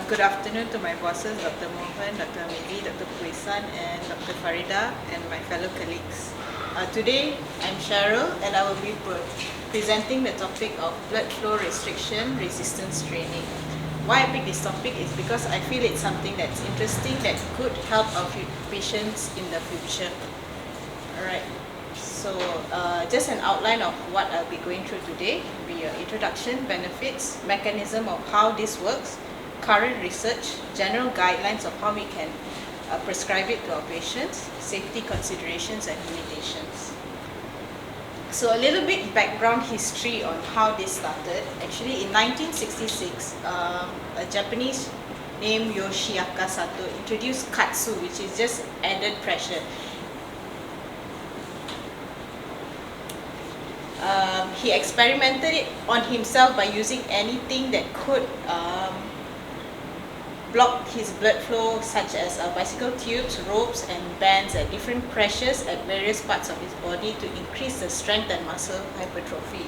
Good afternoon to my bosses, Dr. Mohan, Dr. Midi, Dr. Puisan, and Dr. Farida, and my fellow colleagues. Today, I'm Cheryl, and I will be presenting the topic of blood flow restriction resistance training. Why I picked this topic is because I feel it's something that's interesting that could help our patients in the future. Alright, so just an outline of what I'll be going through today will be your introduction, benefits, mechanism of how this works, current research, general guidelines of how we can prescribe it to our patients, safety considerations and limitations. So a little bit background history on how this started. Actually in 1966, a Japanese named Yoshiaka Sato introduced Katsu, which is just added pressure. He experimented it on himself by using anything that could block his blood flow, such as bicycle tubes, ropes and bands at different pressures at various parts of his body to increase the strength and muscle hypertrophy.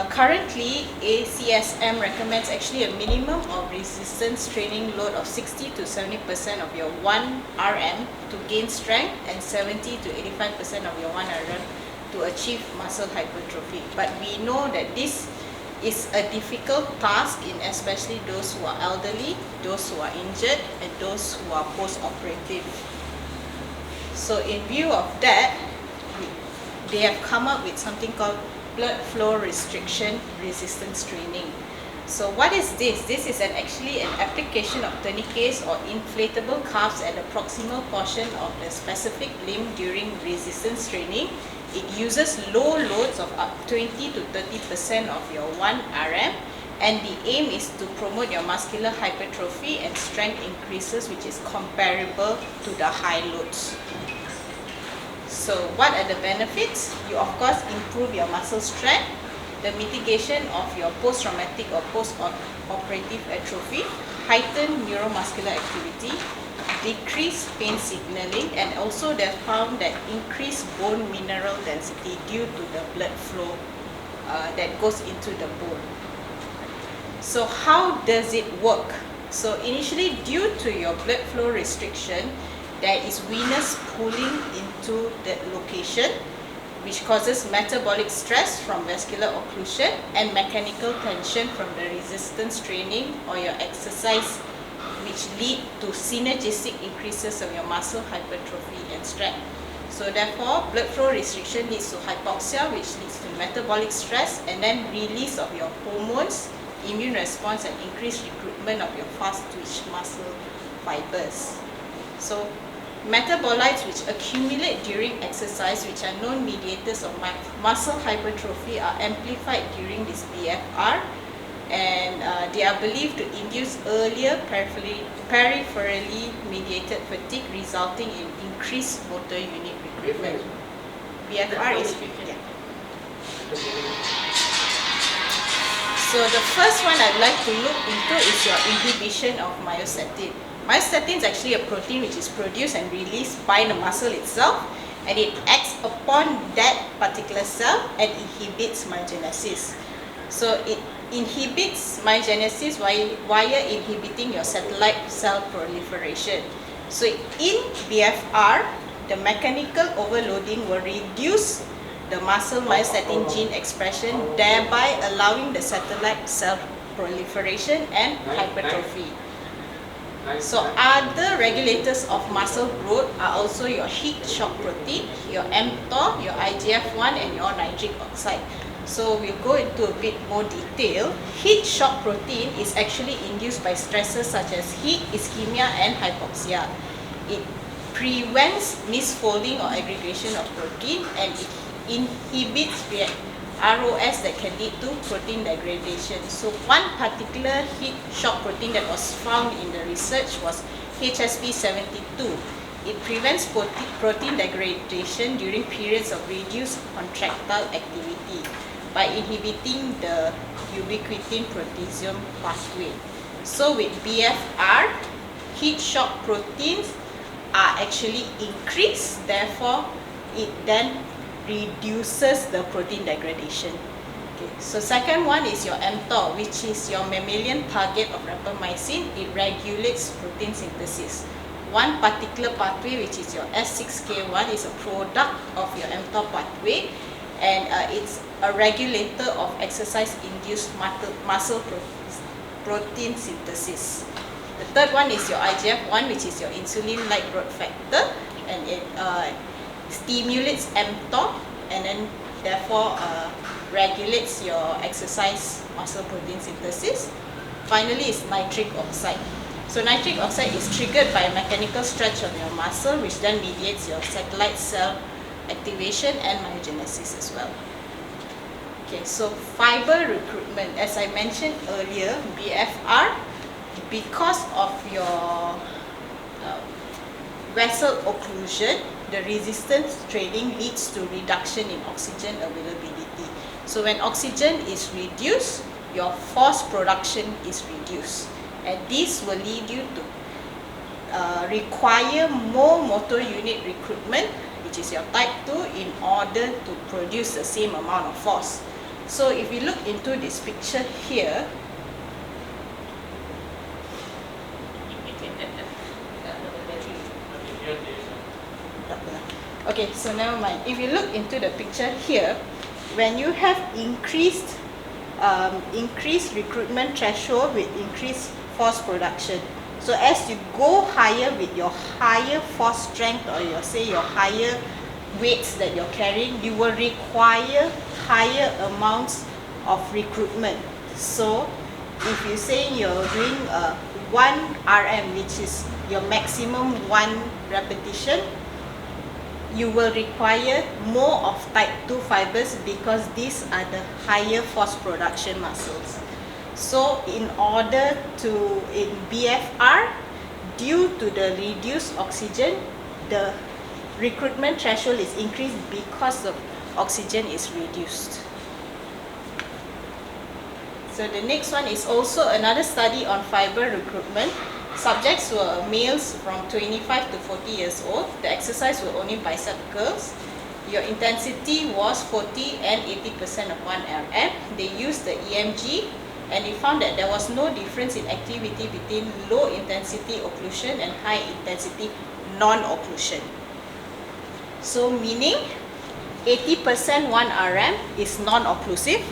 Currently, ACSM recommends actually a minimum of resistance training load of 60 to 70% of your 1 RM to gain strength and 70 to 85% of your 1 RM to achieve muscle hypertrophy. But we know that this is a difficult task in especially those who are elderly, those who are injured, and those who are post-operative. So in view of that, they have come up with something called blood flow restriction resistance training. So what is this? This is actually an application of tourniquets or inflatable cuffs at the proximal portion of the specific limb during resistance training. It uses low loads of up 20 to 30% of your 1 RM, and the aim is to promote your muscular hypertrophy and strength increases, which is comparable to the high loads. So what are the benefits? You of course improve your muscle strength, the mitigation of your post-traumatic or post-operative atrophy, heighten neuromuscular activity, decrease pain signaling, and also they found that increased bone mineral density due to the blood flow that goes into the bone. So how does it work? So initially, due to your blood flow restriction, there is venous pooling into that location, which causes metabolic stress from vascular occlusion and mechanical tension from the resistance training or your exercise, which lead to synergistic increases of your muscle hypertrophy and strength. So therefore, blood flow restriction leads to hypoxia, which leads to metabolic stress, and then release of your hormones, immune response, and increased recruitment of your fast-twitch muscle fibers. So metabolites which accumulate during exercise, which are known mediators of muscle hypertrophy, are amplified during this BFR, and they are believed to induce earlier peripherally mediated fatigue, resulting in increased motor unit recruitment. BFR is So the first one I'd like to look into is your inhibition of myostatin. Myostatin is actually a protein which is produced and released by the muscle itself, and it acts upon that particular cell and inhibits myogenesis. So it inhibits myogenesis via inhibiting your satellite cell proliferation. So in BFR, the mechanical overloading will reduce the muscle myostatin gene expression, thereby allowing the satellite cell proliferation and hypertrophy. So other regulators of muscle growth are also your heat shock protein, your mTOR, your IGF-1, and your nitric oxide. So we'll go into a bit more detail. Heat shock protein is actually induced by stresses such as heat, ischemia, and hypoxia. It prevents misfolding or aggregation of protein, and it inhibits ROS that can lead to protein degradation. So one particular heat shock protein that was found in the research was HSP72. It prevents protein degradation during periods of reduced contractile activity by inhibiting the ubiquitin proteasome pathway. So with BFR, heat shock proteins are actually increased, therefore it then reduces the protein degradation. Okay. So second one is your mTOR, which is your mammalian target of rapamycin. It regulates protein synthesis. One particular pathway, which is your S6K1, is a product of your mTOR pathway, and it's a regulator of exercise-induced muscle protein synthesis. The third one is your IGF-1, which is your insulin-like growth factor, and it stimulates mTOR, and then therefore regulates your exercise muscle protein synthesis. Finally is nitric oxide. So nitric oxide is triggered by a mechanical stretch of your muscle, which then mediates your satellite cell activation and myogenesis as well. Okay, so fiber recruitment, as I mentioned earlier, BFR, because of your vessel occlusion, the resistance training leads to reduction in oxygen availability. So when oxygen is reduced, your force production is reduced, and this will lead you to require more motor unit recruitment, which is your type 2, in order to produce the same amount of force. So if you look into this picture here, okay, so never mind. If you look into the picture here, when you have increased recruitment threshold with increased force production, so as you go higher with your higher force strength, or your higher weights that you're carrying, you will require higher amounts of recruitment. So if you say you're doing 1 RM, which is your maximum 1 repetition, you will require more of type 2 fibers, because these are the higher force production muscles. So in order to, in BFR, due to the reduced oxygen, the recruitment threshold is increased because of oxygen is reduced. So the next one is also another study on fiber recruitment. Subjects were males from 25 to 40 years old. The exercise were only bicep curls. Your intensity was 40 and 80% of 1 RM. They used the EMG, and they found that there was no difference in activity between low intensity occlusion and high intensity non-occlusion. So meaning 80% 1 RM is non-occlusive,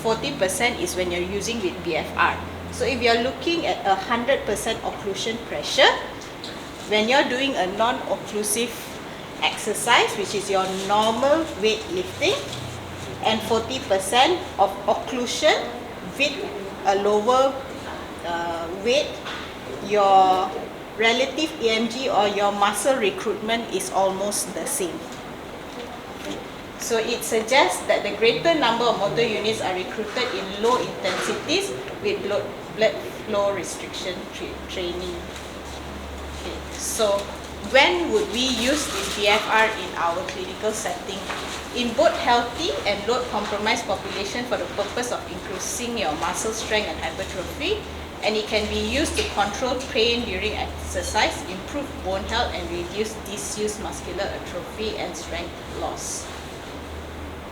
40% is when you're using with BFR. So if you're looking at 100% occlusion pressure, when you're doing a non-occlusive exercise, which is your normal weight lifting, and 40% of occlusion with a lower weight, your relative EMG or your muscle recruitment is almost the same. So it suggests that the greater number of motor units are recruited in low intensities with blood flow restriction training. Okay. So when would we use this BFR in our clinical setting? In both healthy and load compromised population for the purpose of increasing your muscle strength and hypertrophy, and it can be used to control pain during exercise, improve bone health, and reduce disuse muscular atrophy and strength loss.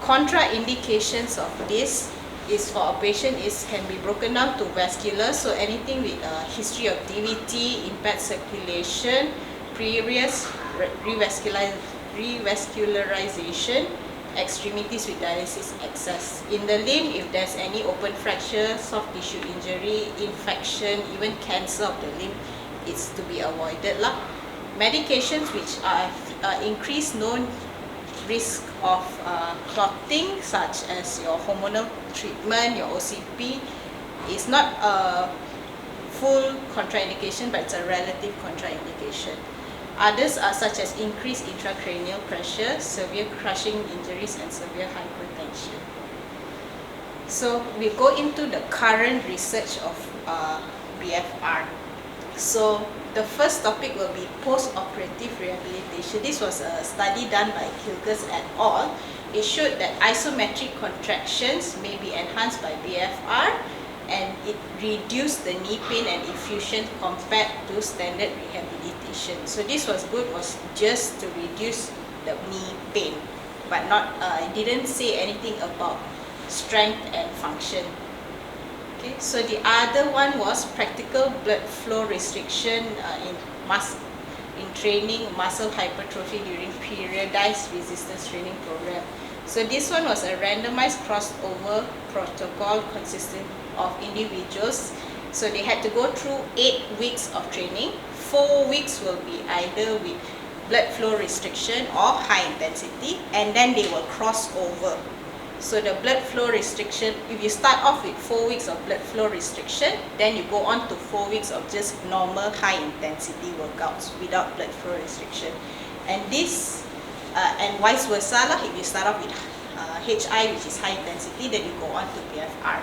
Contraindications of this is for a patient can be broken down to vascular, so anything with a history of DVT, impaired circulation, previous revascularization, extremities with dialysis access. In the limb, if there's any open fracture, soft tissue injury, infection, even cancer of the limb, it's to be avoided lah. Medications which are increased known risk of clotting, such as your hormonal treatment, your OCP, is not a full contraindication, but it's a relative contraindication. Others are such as increased intracranial pressure, severe crushing injuries, and severe hypertension. So we go into the current research of BFR. So the first topic will be post-operative rehabilitation. This was a study done by Kilgers et al. It showed that isometric contractions may be enhanced by BFR, and it reduced the knee pain and effusion compared to standard rehabilitation. So this was good, was just to reduce the knee pain, but not, it didn't say anything about strength and function. Okay, so the other one was practical blood flow restriction in training muscle hypertrophy during periodized resistance training program. So this one was a randomized crossover protocol consisting of individuals. So they had to go through 8 weeks of training. 4 weeks will be either with blood flow restriction or high intensity, and then they will cross over. So the blood flow restriction, if you start off with 4 weeks of blood flow restriction, then you go on to 4 weeks of just normal high intensity workouts without blood flow restriction. And this, and vice versa lah, if you start off with HI, which is high intensity, then you go on to BFR.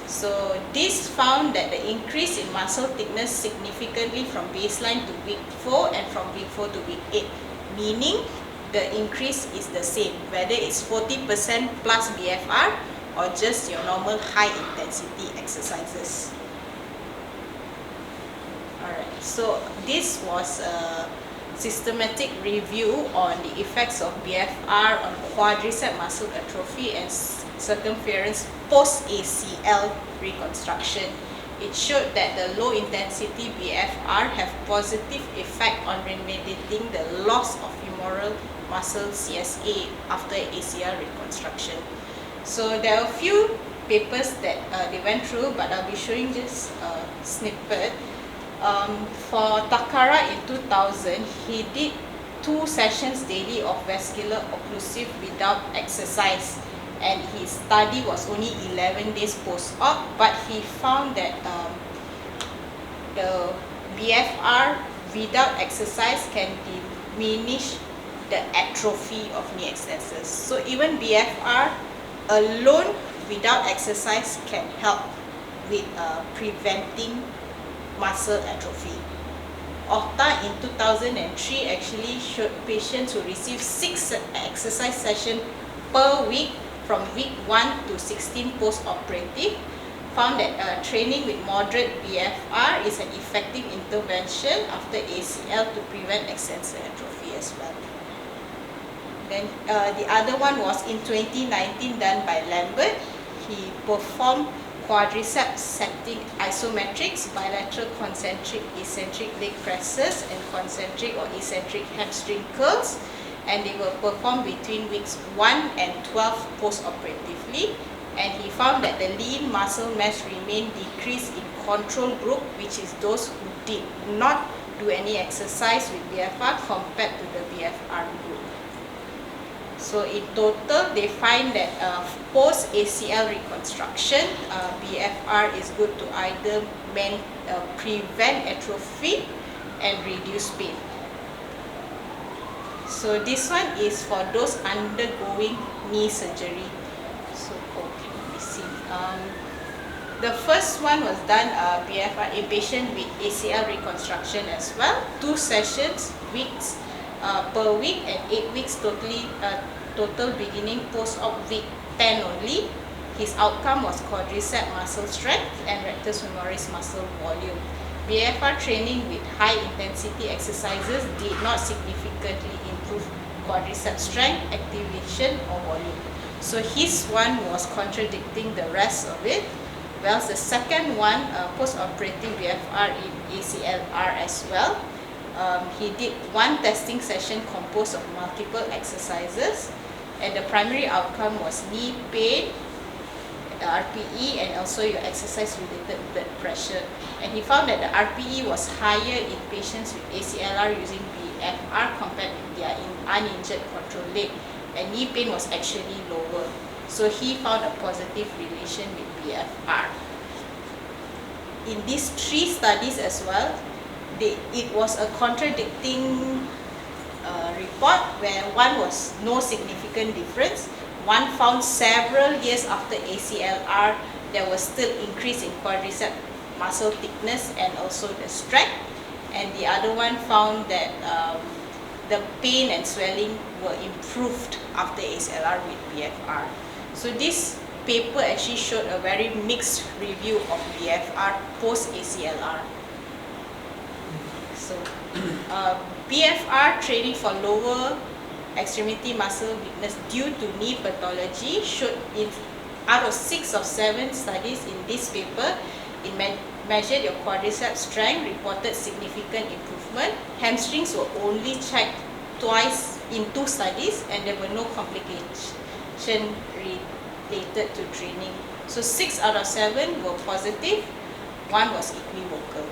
So this found that the increase in muscle thickness significantly from baseline to week 4 and from week 4 to week 8, meaning the increase is the same, whether it's 40% plus BFR or just your normal high intensity exercises. Alright, so this was a systematic review on the effects of BFR on quadricep muscle atrophy and circumference post-ACL reconstruction. It showed that the low intensity BFR have positive effect on remediating the loss of femoral muscle CSA after ACL reconstruction. So there are a few papers that they went through, but I'll be showing just a snippet. For Takara in 2000, he did 2 sessions daily of vascular occlusive without exercise, and his study was only 11 days post-op, but he found that the BFR without exercise can diminish the atrophy of knee extensors. So even BFR alone without exercise can help with preventing muscle atrophy. Ohta in 2003 actually showed patients who received 6 exercise sessions per week from week 1 to 16 post-operative, found that training with moderate BFR is an effective intervention after ACL to prevent extensor atrophy as well. Then the other one was in 2019 done by Lambert. He performed quadricep setting isometrics, bilateral concentric eccentric leg presses, and concentric or eccentric hamstring curls, and they were performed between weeks 1 and 12 post-operatively. And he found that the lean muscle mass remained decreased in control group, which is those who did not do any exercise with BFR compared to the BFR group. So in total, they find that post-ACL reconstruction, BFR is good to either prevent atrophy and reduce pain. So this one is for those undergoing knee surgery. So can we see? The first one was done BFR in patient with ACL reconstruction as well. 2 sessions, weeks per week, and 8 weeks total beginning post-op week 10 only. His outcome was quadricep muscle strength and rectus femoris muscle volume. BFR training with high intensity exercises did not significantly improve quadricep strength, activation or volume. So his one was contradicting the rest of it. Whereas the second one, post-operative BFR in ACLR as well. He did 1 testing session composed of multiple exercises, and the primary outcome was knee pain, RPE, and also your exercise-related blood pressure. And he found that the RPE was higher in patients with ACLR using BFR compared with their uninjured control leg, and knee pain was actually lower. So he found a positive relation with BFR. In these 3 studies as well, it was a contradicting report, where one was no significant difference. One found several years after ACLR, there was still increase in quadricep muscle thickness and also the strength. And the other one found that the pain and swelling were improved after ACLR with BFR. So this paper actually showed a very mixed review of BFR post-ACLR. So BFR training for lower extremity muscle weakness due to knee pathology showed in out of 6 of 7 studies in this paper, it measured your quadriceps strength, reported significant improvement. Hamstrings were only checked twice in 2 studies, and there were no complications related to training. So 6 out of 7 were positive, 1 was equivocal.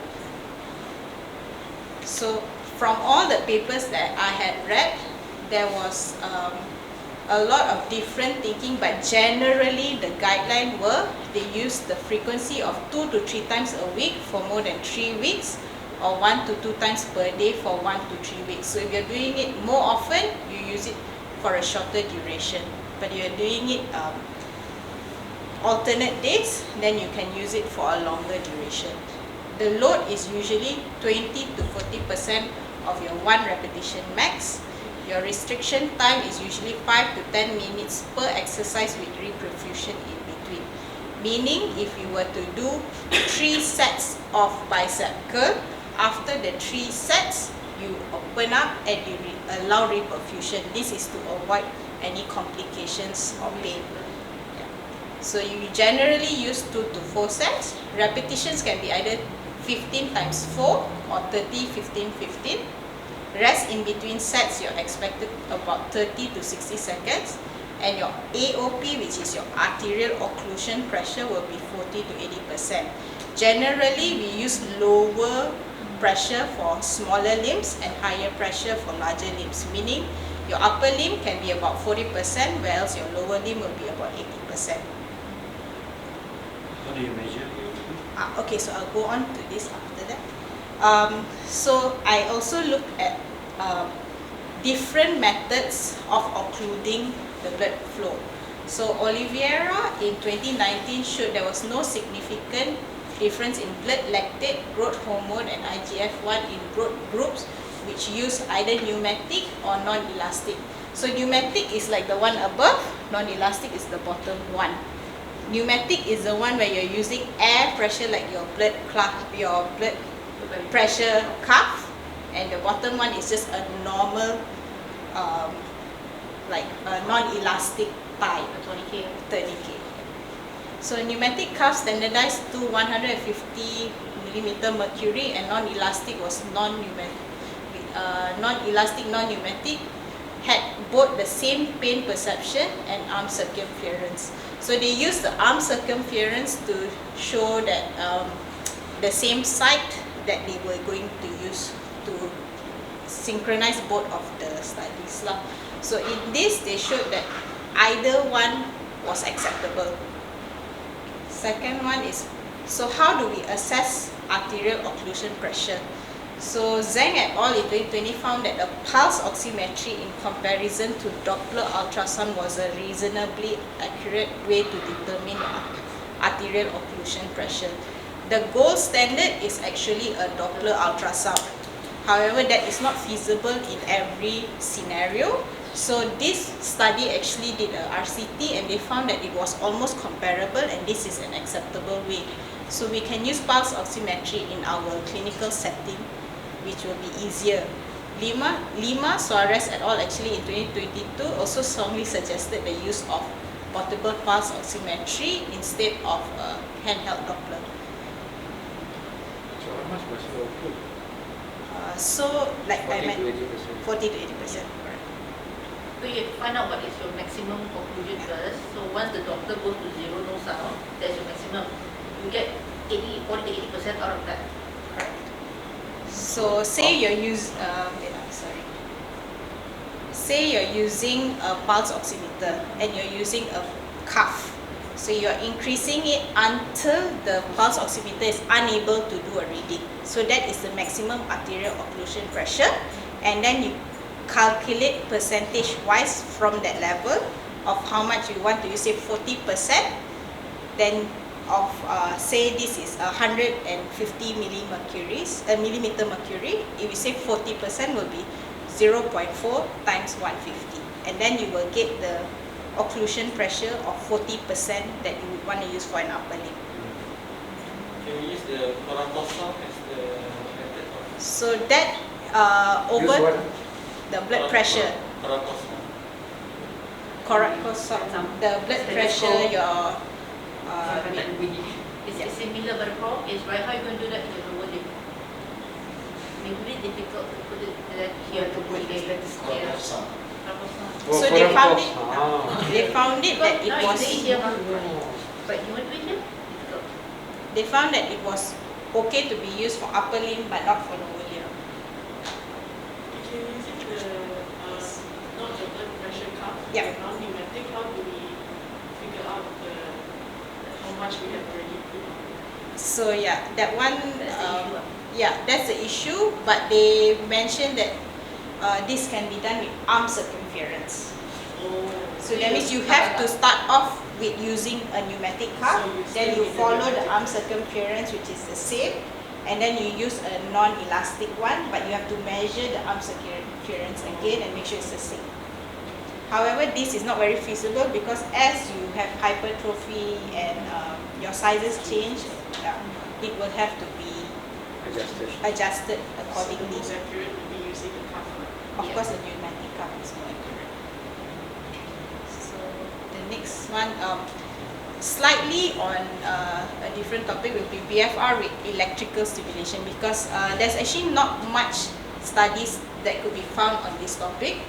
So from all the papers that I had read, there was a lot of different thinking, but generally the guideline were they use the frequency of 2 to 3 times a week for more than 3 weeks, or 1 to 2 times per day for 1 to 3 weeks. So if you're doing it more often, you use it for a shorter duration. But if you're doing it alternate days, then you can use it for a longer duration. The load is usually 20 to 40% of your 1 repetition max. Your restriction time is usually 5 to 10 minutes per exercise with reperfusion in between. Meaning, if you were to do 3 sets of bicep curl, after the 3 sets, you open up and you allow reperfusion. This is to avoid any complications or pain. So you generally use 2 to 4 sets. Repetitions can be either 15 times 4 or 30, 15, 15. Rest in between sets, you're expected about 30 to 60 seconds. And your AOP, which is your arterial occlusion pressure, will be 40 to 80%. Generally, we use lower pressure for smaller limbs and higher pressure for larger limbs, meaning your upper limb can be about 40%, whereas your lower limb will be about 80%. How do you measure AOP? Okay, so I'll go on to this after that. So I also looked at different methods of occluding the blood flow. So Oliveira in 2019 showed there was no significant difference in blood lactate, growth hormone, and IGF-1 in growth groups which use either pneumatic or non-elastic. So pneumatic is like the one above, non-elastic is the bottom one. Pneumatic is the one where you're using air pressure, like your blood pressure cuff, and the bottom one is just a normal like a non-elastic tie, 30K. So pneumatic cuff standardized to 150 millimeter mercury, and non-elastic was non-elastic, non-pneumatic had both the same pain perception and arm circumference. So they used the arm circumference to show that the same site that they were going to use to synchronize both of the studies. So in this, they showed that either one was acceptable. Second one is, so how do we assess arterial occlusion pressure? So Zhang et al. In 2020 found that the pulse oximetry in comparison to Doppler ultrasound was a reasonably accurate way to determine arterial occlusion pressure. The gold standard is actually a Doppler ultrasound. However, that is not feasible in every scenario. So this study actually did a RCT, and they found that it was almost comparable, and this is an acceptable way. So we can use pulse oximetry in our clinical setting, which will be easier. Lima, Suarez et al. Actually in 2022 also strongly suggested the use of portable pulse oximetry instead of a handheld Doppler. So how much was your occlude? So like 40 I meant, to 80%. 40 to 80%. Correct. So you find out what is your maximum occlusion first. So once the doctor goes to 0, no sound, that's your maximum. You get 40 to 80% out of that. Correct. So say you're say you're using a pulse oximeter and you're using a cuff. So you're increasing it until the pulse oximeter is unable to do a reading. So that is the maximum arterial occlusion pressure, and then you calculate percentage-wise from that level of how much you want to use, say 40%, then of say this is 150 millimeter mercury, if you say 40% will be 0.4 times 150, and then you will get the occlusion pressure of 40% that you would want to use for an upper limb. Can we use the cortisol as the method? So that Use what? the blood pressure. correct, cause the blood pressure, your It's similar, but the problem is, right, how you going to do that in your lower limb? Maybe difficult to put it that here to put it here. Trapezium. So they found it that it was But you want to do it here? Difficult. they found that it was okay to be used for upper limb but not for lower limb. Okay, using not the blood pressure cuff, Yeah. the non-pneumatic, how do we figure out how much we have already put on? So yeah, that one, That's the issue. yeah, that's the issue. But they mentioned that this can be done with arm circumference. So that means you have to start off with using a pneumatic cuff, So you then still you need the follow the pneumatic. arm circumference, which is the same, and then you use a non-elastic one, but you have to measure the arm circumference again and make sure it's the same. However, this is not very feasible because as you have hypertrophy and your sizes change, it will have to be adjusted So the accordingly. most accurate would be using the cuff. Of course, the pneumatic cuff is more accurate. So the next one, slightly on a different topic, will be BFR with electrical stimulation, because there's actually not much studies that could be found on this topic.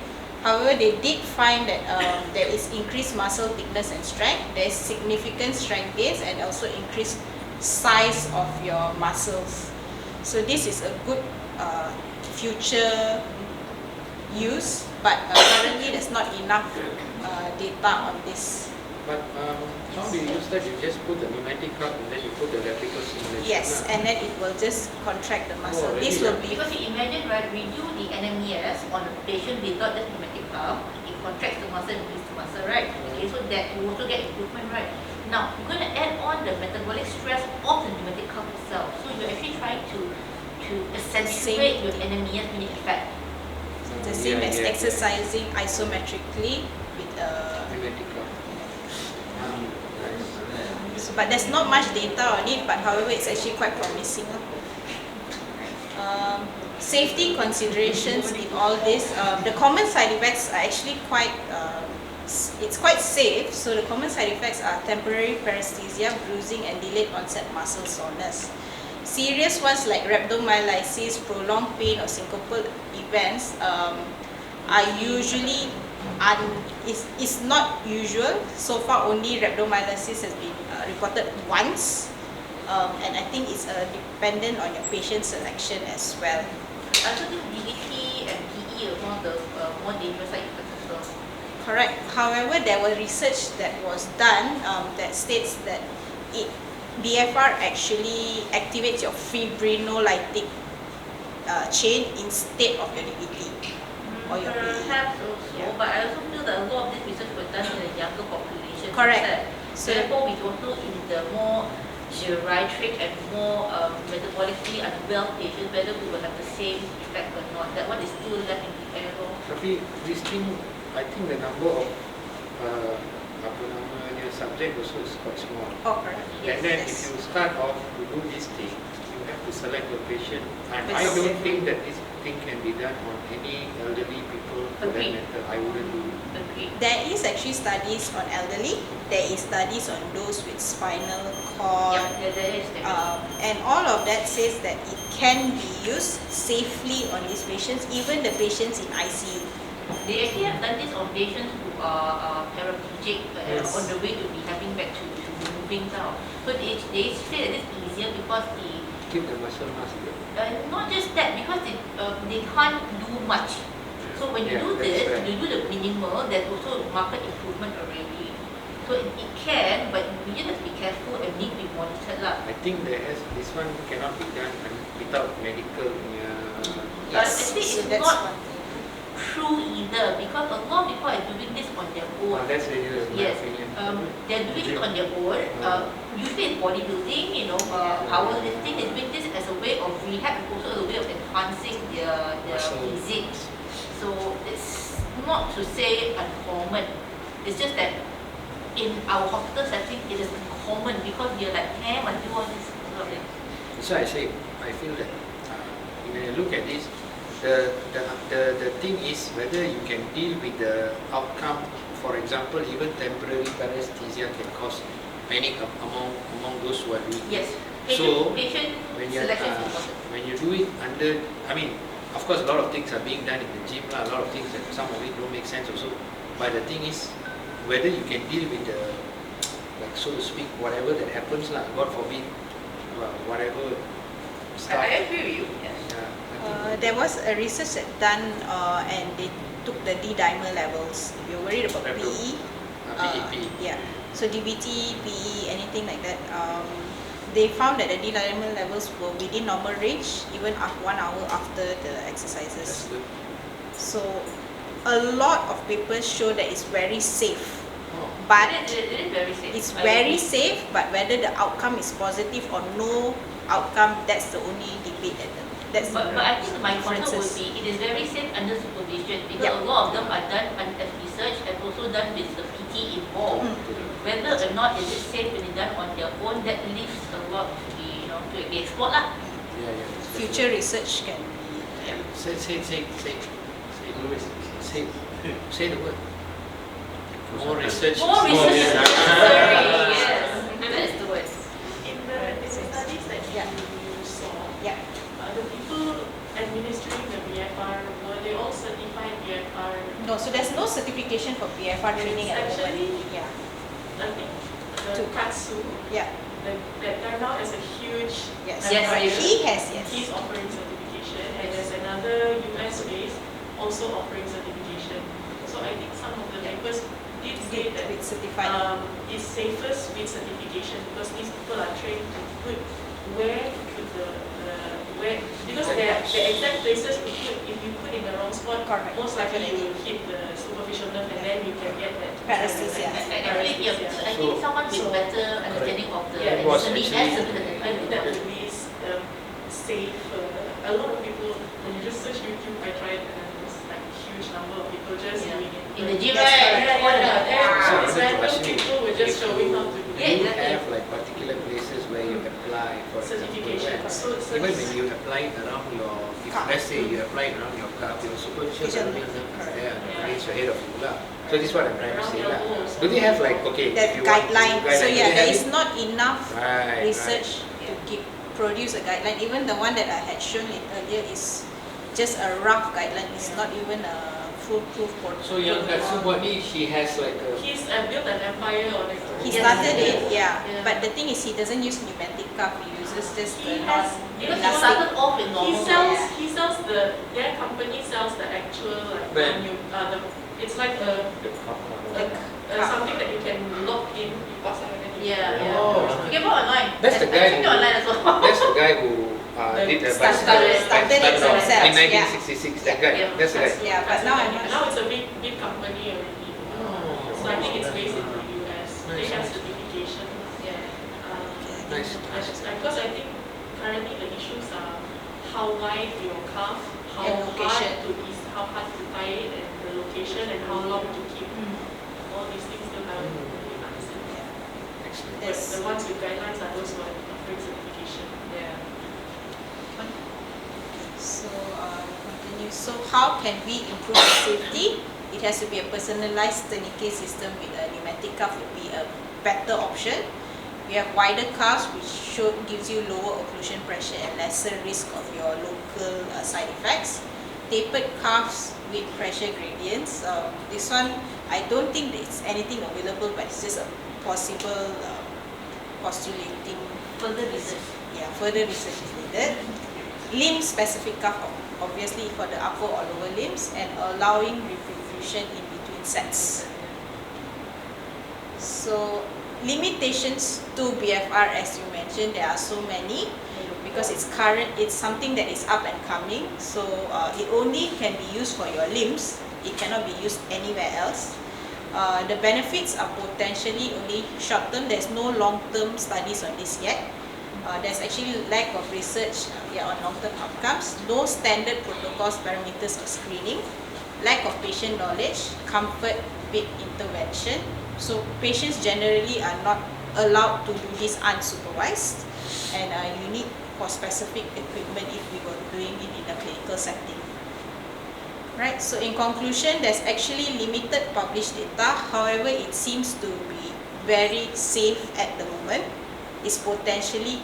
However, they did find that there is increased muscle thickness and strength, there is significant strength gains, and also increased size of your muscles. So this is a good future use, but currently there's not enough data on this. But how do you use that? You just put the pneumatic cup and then you put the electrical stimulation. Yes, and then it will just contract the muscle. Oh, This really? will be Because you imagine, right, we do the NMES on a patient without the pneumatic cuff, it contracts the muscle and releases the muscle, right? Okay, so that you also get improvement, right? Now, you're going to add on the metabolic stress of the pneumatic cuff itself. So you're actually trying to accentuate your NMES minute effect. the same Yeah, as yeah, yeah. exercising isometrically with Pneumatic cup. Nice. so, but there's not much data on it, but however it's actually quite promising. Safety considerations in all this, the common side effects are actually quite it's quite safe. So the common side effects are temporary paresthesia, bruising, and delayed onset muscle soreness. Serious ones like rhabdomyolysis, prolonged pain, or syncopal events are usually is not usual. So far, only rhabdomyolysis has been reported once, and I think it's dependent on your patient selection as well. I also think DVT and PE are one of the more dangerous side effects as well. Correct. However, there was research that was done that states that BFR actually activates your fibrinolytic chain instead of your DVT or your PE. Perhaps also, Yeah. but I also feel that a lot of this research was done in a younger population. Correct. So therefore, we don't know in the more geriatric and more metabolically unwell patients whether we will have the same effect or not. That one is still left in the air. Tapi this thing, I think the number of apa namanya subject also is quite small. Oh, correct. And then Yes. if you start off to do this thing, you have to select your patient. And I Yes. don't think that this thing can be done on any elderly people for that Agreed. matter. I wouldn't do it. Agreed. There is actually studies on elderly. There is studies on those with spinal cord. Yeah, there is. And all of that says that it can be used safely on these patients, even the patients in ICU. They actually have done this on patients who are paraplegic Yes. on the way to having back to moving down. So they say that it's easier because Keep the muscle mass. not just that, because they can't do much. So when you Yeah, do that's this, right. you do the minimal, there's also market improvement already. So it can, but we just have to be careful and need to be monitored lah. I think this one cannot be done without medical. But actually so it's that's not one thing. true either, because a lot of people are doing this on their own. That's dangerous, in my Yes, opinion. they're doing it on their own. Usually in bodybuilding, powerlifting, they're doing this as a way of rehab and also as a way of enhancing their Muscle. physique. So it's not to say uncommon. It's just that in our hospital setting, it is uncommon because we are like, I do all this. So I say, I feel that when you look at this, the thing is whether you can deal with the outcome for example, even temporary paresthesia can cause panic among those who are doing it. Yes. So, Patient when you selection is important. when you do it under, I mean, of course, a lot of things are being done in the gym lah. A lot of things that some of it don't make sense also. But the thing is, whether you can deal with the, like so to speak, whatever that happens lah. God forbid, whatever stuff. I agree with you. Yes. Yeah, I think There was a research that done and they took the D-dimer levels. If you're worried about Rep- PE, PE. yeah. So DVT, PE, anything like that, they found that the D-dimer levels were within normal range even 1 hour after the exercises. That's good. So a lot of papers show that it's very safe, Oh. but It is very safe. it's I very agree. safe. But whether the outcome is positive or no outcome, that's the only debate at the. That's But I think my concern would differences. be it is very safe under supervision because Yep. a lot of them are done as research and also done with the PT involved. Mm. Whether or not is it safe when it's done on their own, that leaves a lot to be to be explored lah. Yeah, yeah. that's Future research can be. better. Say the word. More research. More research is necessary. Yes, that is the word. In the studies that Yeah. you saw, Yeah. the people administering the BFR, were they all certified BFR? No, so there's no certification for BFR training at the moment. Actually- Yeah. I think the Two. Katsu, Yeah. that guy now has a huge Yes. Yes, empire. He has, yes. He's offering certification, and there's another US based also offering certification. So I think some of the papers did say that With certified. it's safest with certification because these people are trained to put where to put the where because there are exact places to put. If you put in the wrong spot, Correct. most likely you will hit the superficial nerve and then you can get that Paresthesia. Actually, yeah, paresthesia. I think someone with So- better understanding of the Yeah, it was anatomy actually- and I think that certificate. would be safe. A lot of people, when you just search YouTube, I tried and there's like a huge number of people just Yeah. doing it. In the gym, Yes, right? Yeah, All yeah, the- yeah. So I These wanted to random ask you, people were just if showing you- how to do Yeah, Do it. you exactly. have like particular places where you apply, for Certification. example, So even it's- when you apply it around your, if Calf. let's say you apply it around your calf, your superficial Vision. nerve is Correct. there, Yeah. reach ahead of you lah. So this is what I'm trying to Around say your lah. goals. Do they have like, okay, That if you want to guideline. So do yeah, they there have is it? not enough Right, research to produce a guideline. Even the one that I had shown it earlier is just a rough guideline. It's not even a foolproof protocol. So yang Katsu buat ni, she has like a... He's built an empire on it. He Yes. started it, yeah. Yeah. But the thing is, he doesn't use pneumatic cuff. He uses just He the has- Because it non-elastic. started off with He normal. sells. He sells their company sells the actual like Brand. it's like a Like, something that you can lock in. You pass it and then you Yeah. Oh. You can buy online. That's the I guy checked who- online as well. That's the guy who did the Started it themselves, in yeah. 1966. That guy. Yeah. That's the guy. Yeah, but now I'm not Now it's a big company already. Oh. So I think it's based in the US. They Nice, have nice. certification. Yeah. Nice. Because I think currently the issues are how wide your calf, how And location. how hard to tie it, and the location, and how long to keep. All these things still haven't been answered. Excellent. But Yes. the ones with guidelines are those who are offering certification. Yeah. So continue. So how can we improve the safety? It has to be a personalized tourniquet system with a pneumatic cuff would be a better option. We have wider cuffs which gives you lower occlusion pressure and lesser risk of your local side effects. Tapered cuffs with pressure gradients. This one I don't think there's anything available, but it's just a possible postulating. Further research. Yeah, further research is needed. Limb-specific cuff, obviously for the upper or lower limbs, and allowing reperfusion in between sets. So, limitations to BFR, as you mentioned, there are so many because it's something that is up and coming. So, it only can be used for your limbs. It cannot be used anywhere else. The benefits are potentially only short-term. There's no long-term studies on this yet. There's actually lack of research on long-term outcomes, no standard protocols, parameters of screening, lack of patient knowledge, comfort with intervention. So patients generally are not allowed to do this unsupervised, and you need for specific equipment if we were doing it in a clinical setting. Right, so in conclusion, there's actually limited published data. However, it seems to be very safe at the moment. It's potentially